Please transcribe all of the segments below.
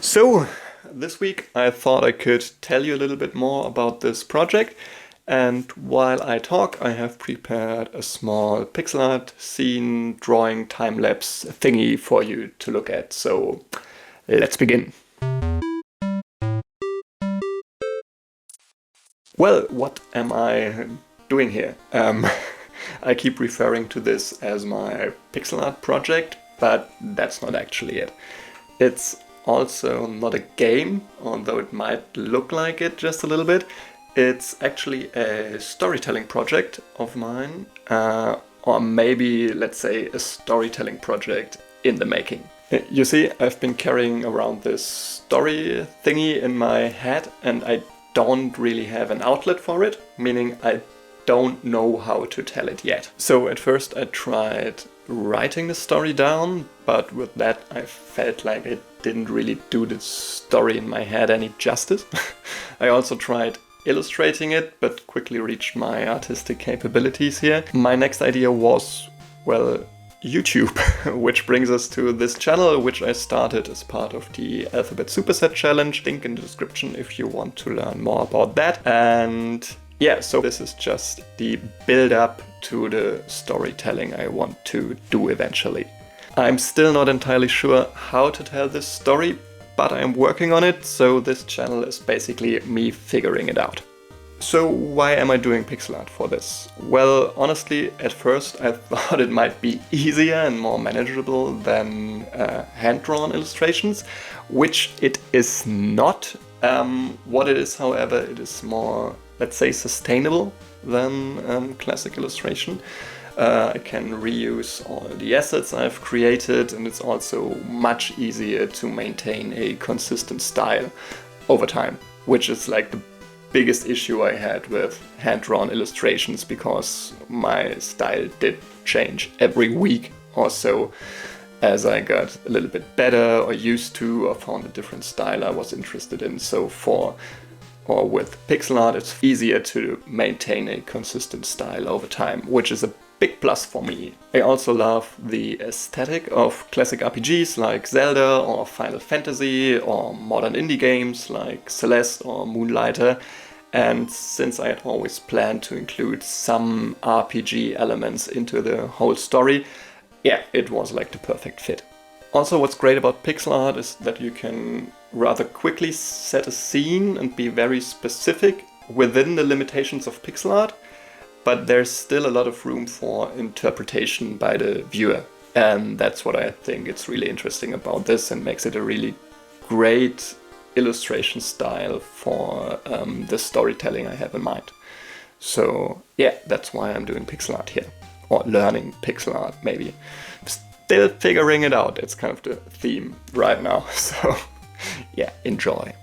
So, this week I thought I could tell you a little bit more about this project, and while I talk, I have prepared a small pixel art scene drawing time-lapse thingy for you to look at. So, let's begin. Well, what am I doing here? I keep referring to this as my pixel art project, but that's not actually it. It's also not a game, although it might look like it just a little bit. It's actually a storytelling project of mine, or maybe, let's say, a storytelling project in the making. You see, I've been carrying around this story thingy in my head, and I don't really have an outlet for it, meaning I don't know how to tell it yet. So at first I tried writing the story down, but with that I felt like it didn't really do the story in my head any justice. I also tried illustrating it, but quickly reached my artistic capabilities here. My next idea was, well, YouTube, which brings us to this channel, which I started as part of the Alphabet Superset Challenge. Link in the description if you want to learn more about that. And yeah, so this is just the build-up to the storytelling I want to do eventually. I'm still not entirely sure how to tell this story, but I'm working on it, so this channel is basically me figuring it out. So why am I doing pixel art for this? Well, honestly, at first I thought it might be easier and more manageable than hand-drawn illustrations, which it is not. What it is, however, it is more, let's say, sustainable than classic illustration. I can reuse all the assets I've created, and it's also much easier to maintain a consistent style over time, which is like the biggest issue I had with hand-drawn illustrations, because my style did change every week or so as I got a little bit better or used to or found a different style I was interested in. So with pixel art it's easier to maintain a consistent style over time, which is a big plus for me. I also love the aesthetic of classic RPGs like Zelda or Final Fantasy, or modern indie games like Celeste or Moonlighter. And since I had always planned to include some RPG elements into the whole story, yeah, it was like the perfect fit. Also, what's great about pixel art is that you can rather quickly set a scene and be very specific within the limitations of pixel art, but there's still a lot of room for interpretation by the viewer. And that's what I think it's really interesting about this and makes it a really great illustration style for the storytelling I have in mind. So yeah, that's why I'm doing pixel art here, or learning pixel art maybe. Still figuring it out, it's kind of the theme right now, so yeah, enjoy.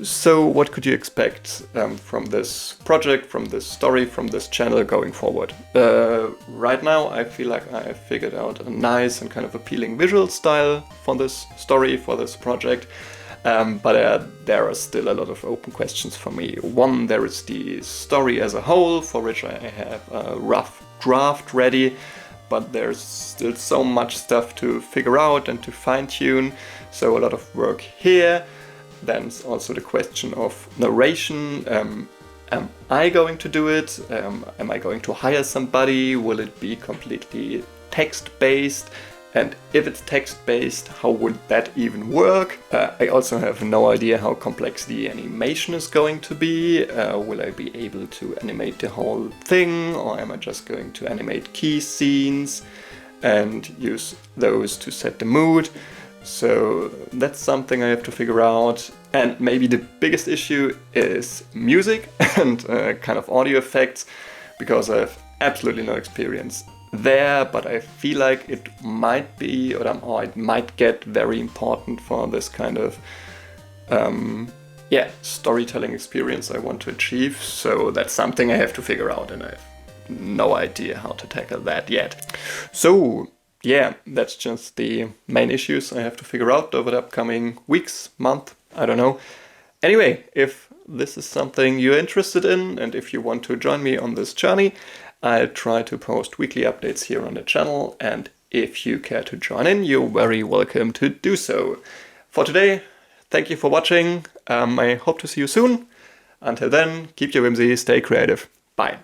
So what could you expect from this project, from this story, from this channel going forward? Right now I feel like I have figured out a nice and kind of appealing visual style for this story, for this project. But there are still a lot of open questions for me. One, there is the story as a whole, for which I have a rough draft ready, but there's still so much stuff to figure out and to fine-tune, so a lot of work here. Then also the question of narration. Am I going to do it? Am I going to hire somebody? Will it be completely text-based? And if it's text-based, how would that even work? I also have no idea how complex the animation is going to be. Will I be able to animate the whole thing, or am I just going to animate key scenes and use those to set the mood? So that's something I have to figure out. And maybe the biggest issue is music and kind of audio effects, because I have absolutely no experience there, but I feel like it might be, or it might get very important for this kind of storytelling experience I want to achieve. So that's something I have to figure out, and I have no idea how to tackle that yet. So yeah, that's just the main issues I have to figure out over the upcoming weeks, month, I don't know. Anyway, if this is something you're interested in, and if you want to join me on this journey, I'll try to post weekly updates here on the channel, and if you care to join in, you're very welcome to do so. For today, thank you for watching. I hope to see you soon. Until then, keep your whimsy, stay creative. Bye.